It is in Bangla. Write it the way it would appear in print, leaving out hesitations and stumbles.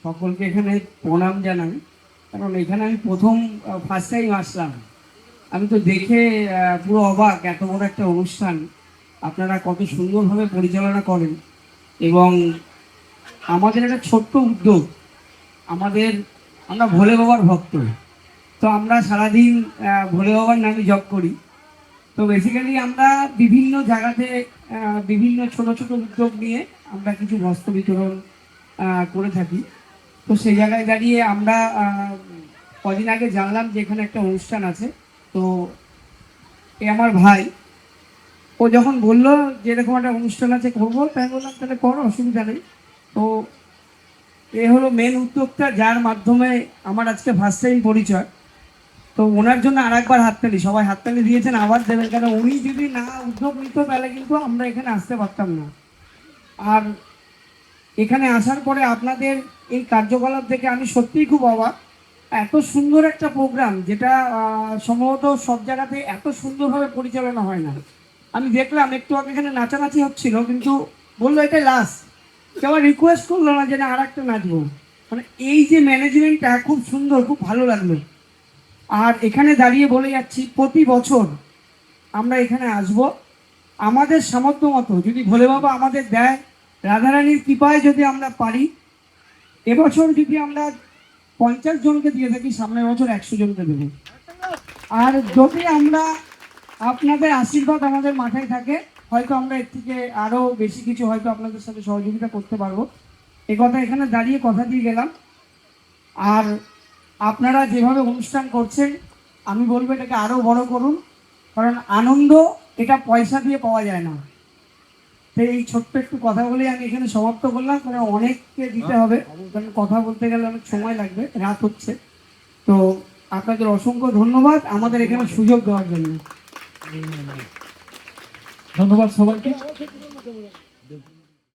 সকলকে এখানে প্রণাম জানাই, কারণ এখানে আমি প্রথম ফার্স্ট টাইম আসলাম। আমি তো দেখে পুরো অবাক, এত বড় একটা অনুষ্ঠান আপনারা কত সুন্দরভাবে পরিচালনা করেন। এবং আমাদের একটা ছোট্ট উদ্যোগ, আমাদের আমরা ভোলে বাবার ভক্ত, তো আমরা সারাদিন ভোলে বাবার নামে জপ করি। তো বেসিক্যালি আমরা বিভিন্ন জায়গাতে বিভিন্ন ছোট ছোট উদ্যোগ নিয়ে আমরা কিছু বস্ত্র বিতরণ করে থাকি। তো সেই জায়গায় দাঁড়িয়ে আমরা কদিন আগে জানলাম যে এখানে একটা অনুষ্ঠান আছে। তো এ আমার ভাই, ও যখন বললো যে এরকম একটা অনুষ্ঠান আছে করবো, তাই বললাম তাহলে করো, অসুবিধা নেই। তো এ হলো মেন উদ্যোক্তা, যার মাধ্যমে আমার আজকে ফার্স্ট টাইম পরিচয়। তো ওনার জন্য আর একবার হাততালি, সবাই হাততালি দিয়েছেন, আবার দেবেন, কারণ উনি যদি না উদ্যোগ নিত তাহলে কিন্তু আমরা এখানে আসতে পারতাম না। আর এখানে আসার পরে আপনাদের এই কার্যকলাপ থেকে আমি সত্যিই খুব অবাক। এত সুন্দর একটা প্রোগ্রাম, যেটা সম্ভবত সব জায়গাতে এত সুন্দরভাবে পরিচালনা হয় না। আমি দেখলাম একটু আগে এখানে নাচানাচি হচ্ছিল, কিন্তু বললো এটা লাস্ট, কেউ রিকোয়েস্ট করলো না যে না আর একটা নাচবো। মানে এই যে ম্যানেজমেন্টটা খুব সুন্দর, খুব ভালো লাগলো। আর এখানে দাঁড়িয়ে বলে যাচ্ছি, প্রতি বছর আমরা এখানে আসব, আমাদের সামর্থ্য মতো যদি ভোলে বাবা আমাদের দেয়, রাধারানীর কৃপায় যদি আমরা পারি, এবছর যদি আমরা 50 জনকে দিয়ে থাকি, সামনের বছর 100 জনকে দেবো। আর যদি আমরা আপনাদের আশীর্বাদ আমাদের মাথায় থাকে, হয়তো আমরা এর থেকে আরও বেশি কিছু হয়তো আপনাদের সাথে সহযোগিতা করতে পারবো। এ কথা এখানে দাঁড়িয়ে কথা দিয়ে গেলাম। আর আপনারা যেভাবে অনুষ্ঠান করছেন, আমি বলবো এটাকে আরও বড় করুন, কারণ আনন্দ এটা পয়সা দিয়ে পাওয়া যায় না। তো এই ছোট্ট একটু কথা বলে আমি এখানে সমাপ্ত করলাম, কারণ অনেককে দিতে হবে, কারণ কথা বলতে গেলে অনেক সময় লাগবে, রাত হচ্ছে। তো আপনাদের অসংখ্য ধন্যবাদ আমাদের এখানে সুযোগ দেওয়ার জন্য। ধন্যবাদ সবাইকে।